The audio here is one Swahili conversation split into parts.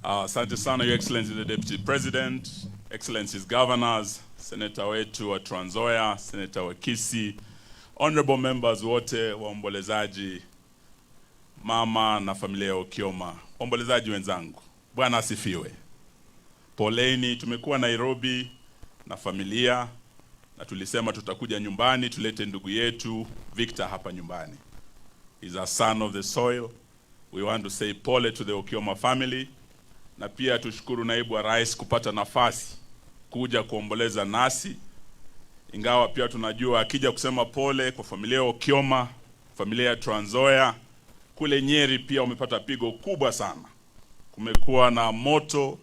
Asante sana, Your Excellency the Deputy President, Excellencies Governors, Senator wetu wa Trans Nzoia, Senator wa Kisii, honorable members wote, waombolezaji, mama na familia ya Okioma, waombolezaji wenzangu, Bwana asifiwe. Poleni, tumekuwa Nairobi na familia na tulisema tutakuja nyumbani tulete ndugu yetu Victor hapa nyumbani. He's a son of the soil. We want to say pole to the Okioma family. Na pia tushukuru naibu wa rais kupata nafasi kuja kuomboleza nasi. Ingawa pia tunajua akija kusema pole kwa familia ya Okioma, familia ya Trans Nzoia, kule Nyeri pia umepata pigo kubwa sana. Kumekuwa na moto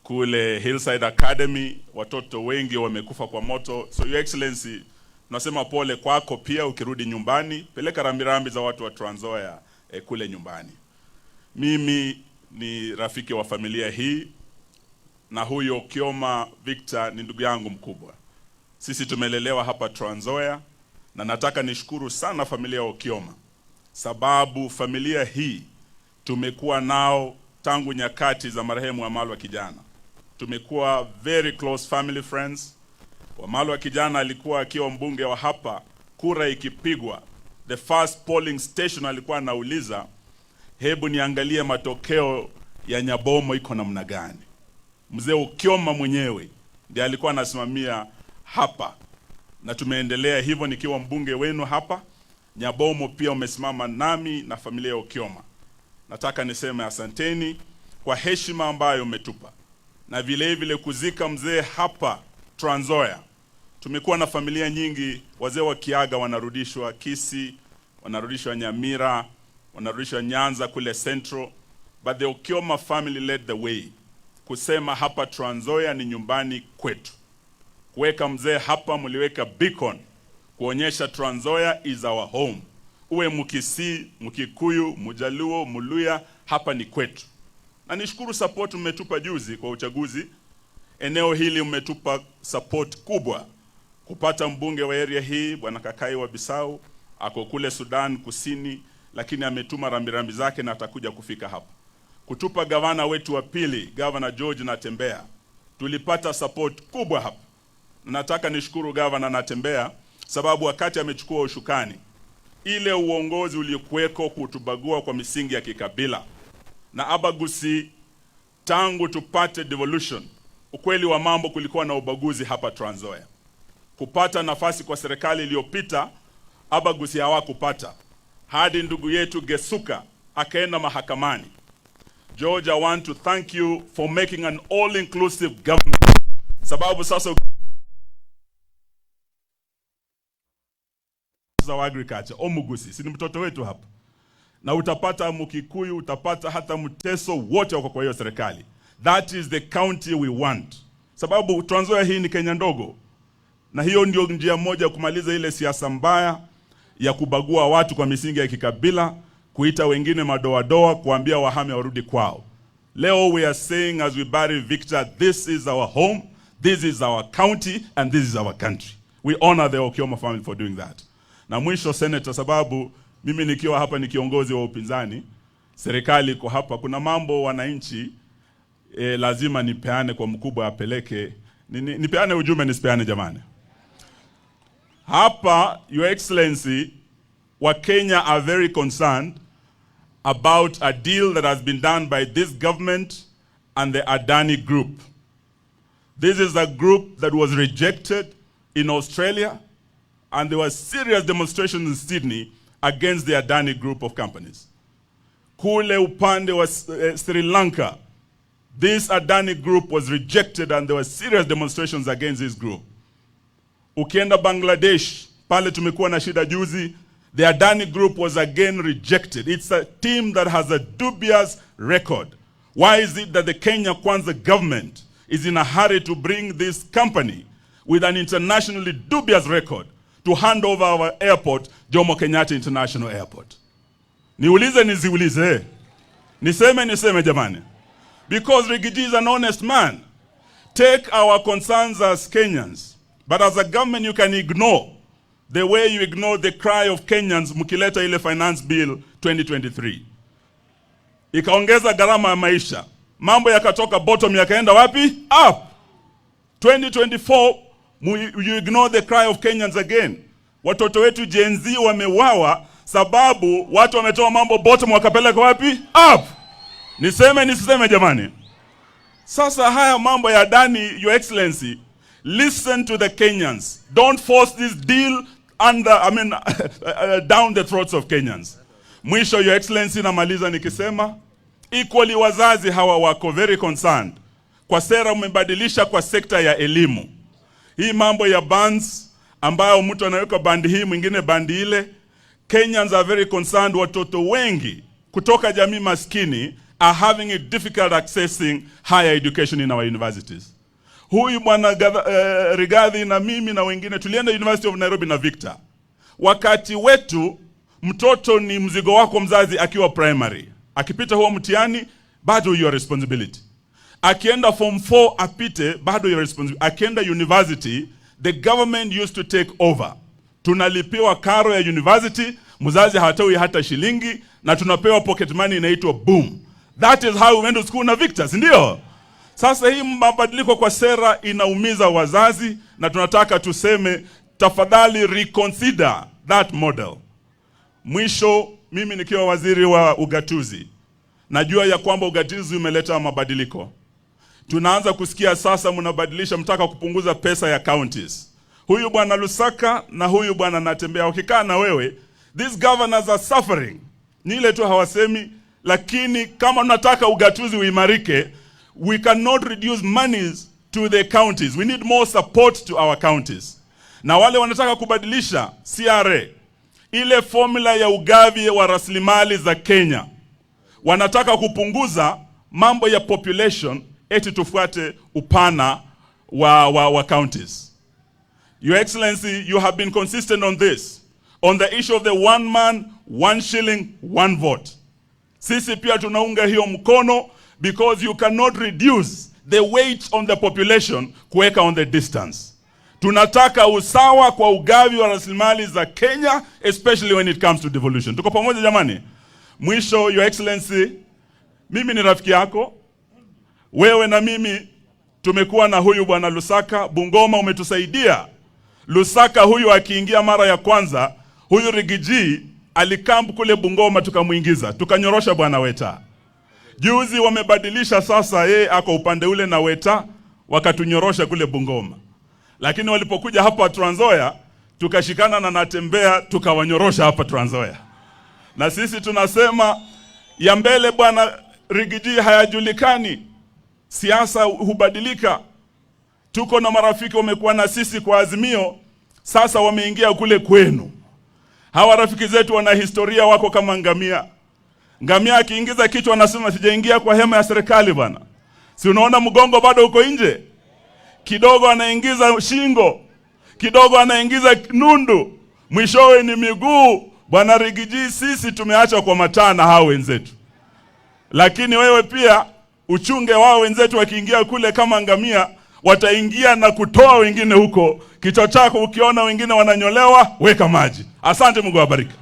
kule Hillside Academy, watoto wengi wamekufa kwa moto. So Your Excellency, tunasema pole kwako pia, ukirudi nyumbani peleka rambirambi za watu wa Trans Nzoia kule nyumbani. Mimi ni rafiki wa familia hii na huyo Okioma Victor ni ndugu yangu mkubwa. Sisi tumelelewa hapa Trans Nzoia na nataka nishukuru sana familia ya Okioma, sababu familia hii tumekuwa nao tangu nyakati za marehemu Wamalwa Kijana. Tumekuwa very close family friends. Wamalwa Kijana alikuwa akiwa mbunge wa hapa, kura ikipigwa, the first polling station alikuwa anauliza, hebu niangalie matokeo ya Nyabomo iko namna gani. Mzee Okioma mwenyewe ndiye alikuwa anasimamia hapa. Na tumeendelea hivyo nikiwa mbunge wenu hapa. Nyabomo pia umesimama nami na familia ya Okioma. Nataka niseme asanteni kwa heshima ambayo umetupa. Na vile vile kuzika mzee hapa Trans Nzoia. Tumekuwa na familia nyingi, wazee wa Kiaga wanarudishwa Kisii, wanarudishwa Nyamira, wanarudishwa Nyanza kule Central, but the Okioma family led the way. Kusema hapa Trans Nzoia ni nyumbani kwetu. Kuweka mzee hapa mliweka beacon, kuonyesha Trans Nzoia is our home. Uwe Mkisii, Mkikuyu, Mjaluo, Muluya, hapa ni kwetu. Na nishukuru support mmetupa juzi kwa uchaguzi. Eneo hili mmetupa support kubwa. Kupata mbunge wa area hii, Bwana Kakai wa Bisau, ako kule Sudan Kusini, lakini ametuma rambirambi zake na atakuja kufika hapa. Kutupa gavana wetu wa pili, Governor George Natembeya, tulipata support kubwa hapa. Nataka nishukuru Governor Natembeya, sababu wakati amechukua ushukani, ile uongozi uliokuweko kutubagua kwa misingi ya kikabila na abaguzi, tangu tupate devolution, ukweli wa mambo kulikuwa na ubaguzi hapa Trans Nzoia. Kupata nafasi kwa serikali iliyopita, abaguzi hawakupata. Hadi ndugu yetu Gesuka akaenda mahakamani. George, I want to thank you for making an all-inclusive government. Sababu sasa za agriculture, Omugusi, si ni mtoto wetu hapa. Na utapata Mkikuyu, utapata hata Mteso, wote wako kwa hiyo serikali. That is the county we want. Sababu Trans Nzoia hii ni Kenya ndogo. Na hiyo ndio njia moja kumaliza ile siasa mbaya ya kubagua watu kwa misingi ya kikabila, kuita wengine madoadoa, kuambia wahame warudi kwao. Leo we are saying as we bury Victor, this is our home, this is our county, and this is our country. We honor the Okioma family for doing that. Na mwisho Senator, sababu mimi nikiwa hapa ni kiongozi wa upinzani, serikali iko hapa, kuna mambo wananchi lazima nipeane kwa mkubwa apeleke. Nipeane ujumbe, nisipeane jamani. Hapa, Your Excellency, Wakenya are very concerned about a deal that has been done by this government and the Adani Group. This is a group that was rejected in Australia, and there were serious demonstrations in Sydney against the Adani Group of companies. Kule upande wa Sri Lanka, this Adani Group was rejected and there were serious demonstrations against this group. Ukienda Bangladesh, pale tumekuwa na shida juzi, the Adani Group was again rejected. It's a team that has a dubious record. Why is it that the Kenya Kwanza government is in a hurry to bring this company with an internationally dubious record to hand over our airport, Jomo Kenyatta International Airport? Niulize niziulize. Niseme jamani. Because Rigiji is an honest man. Take our concerns as Kenyans. But as a government you can ignore the way you ignore the cry of Kenyans mkileta ile finance bill 2023. Ikaongeza gharama ya maisha. mambo yakatoka bottom yakaenda wapi? Up. 2024 you ignore the cry of Kenyans again. Watoto wetu Gen Z wamewawa sababu watu wametoa mambo bottom wakapeleka wapi? Up. Niseme jamani. Sasa haya mambo ya ndani, Your Excellency, listen to the Kenyans. Don't force this deal down the throats of Kenyans. Mwisho, Your Excellency, namaliza nikisema equally wazazi hawa wako very concerned kwa sera umebadilisha kwa sekta ya elimu. Hii mambo ya bans ambayo mtu anaweka bandi hii mwingine bandi ile, Kenyans are very concerned. Watoto wengi kutoka jamii maskini are having a difficult accessing higher education in our universities. Huyu bwana Rigathi na mimi na wengine tulienda University of Nairobi na Victor. Wakati wetu mtoto ni mzigo wako mzazi akiwa primary. Akipita huo mtihani bado your responsibility. Akienda form 4 apite bado your responsibility. Akienda university the government used to take over. Tunalipiwa karo ya university, mzazi hatoi hata shilingi na tunapewa pocket money inaitwa boom. That is how we went to school na Victor, ndio? Sasa hii mabadiliko kwa sera inaumiza wazazi na tunataka tuseme tafadhali reconsider that model. Mwisho, mimi nikiwa waziri wa ugatuzi, najua ya kwamba ugatuzi umeleta mabadiliko. Tunaanza kusikia sasa mnabadilisha, mtaka kupunguza pesa ya counties. Huyu bwana Lusaka na huyu bwana Natembeya wakikaa na wewe, these governors are suffering. Nile tu hawasemi, lakini kama tunataka ugatuzi uimarike, we cannot reduce monies to the counties. We need more support to our counties. Na wale wanataka kubadilisha CRA, ile formula ya ugavi wa rasilimali za Kenya, wanataka kupunguza mambo ya population eti tufuate upana wa counties. Your Excellency, you have been consistent on this. On the issue of the 1 man, 1 shilling, 1 vote. Sisi pia tunaunga hiyo mkono because you cannot reduce the weight on the population kuweka on the distance. Tunataka usawa kwa ugavi wa rasilimali za Kenya, especially when it comes to devolution. Tuko pamoja jamani? Mwisho, Your Excellency, mimi ni rafiki yako. Wewe na mimi tumekuwa na huyu bwana Lusaka. Bungoma umetusaidia. Lusaka huyu akiingia mara ya kwanza, huyu Rigiji alikampu kule Bungoma tukamuingiza. Tukanyorosha bwana Weta. Juzi wamebadilisha sasa, yeye ako upande ule na Weta wakatunyorosha kule Bungoma. Lakini walipokuja hapa Trans Nzoia, tukashikana na Natembeya tukawanyorosha hapa Trans Nzoia. Na sisi tunasema ya mbele bwana Rigiji hayajulikani. Siasa hubadilika. Tuko na marafiki wamekuwa na sisi kwa Azimio, sasa wameingia kule kwenu. Hawa rafiki zetu wana historia, wako kama ngamia. Ngamia akiingiza kichwa anasema sijaingia kwa hema ya serikali bwana. Si unaona mgongo bado uko nje? Kidogo anaingiza shingo, kidogo anaingiza nundu, mwishowe ni miguu. Bwana Rigiji, sisi tumeacha kwa matana hao wenzetu. Lakini wewe pia uchunge wao wenzetu wakiingia kule kama ngamia, wataingia na kutoa wengine huko. Kichwa chako ukiona wengine wananyolewa, weka maji. Asante, Mungu awabariki.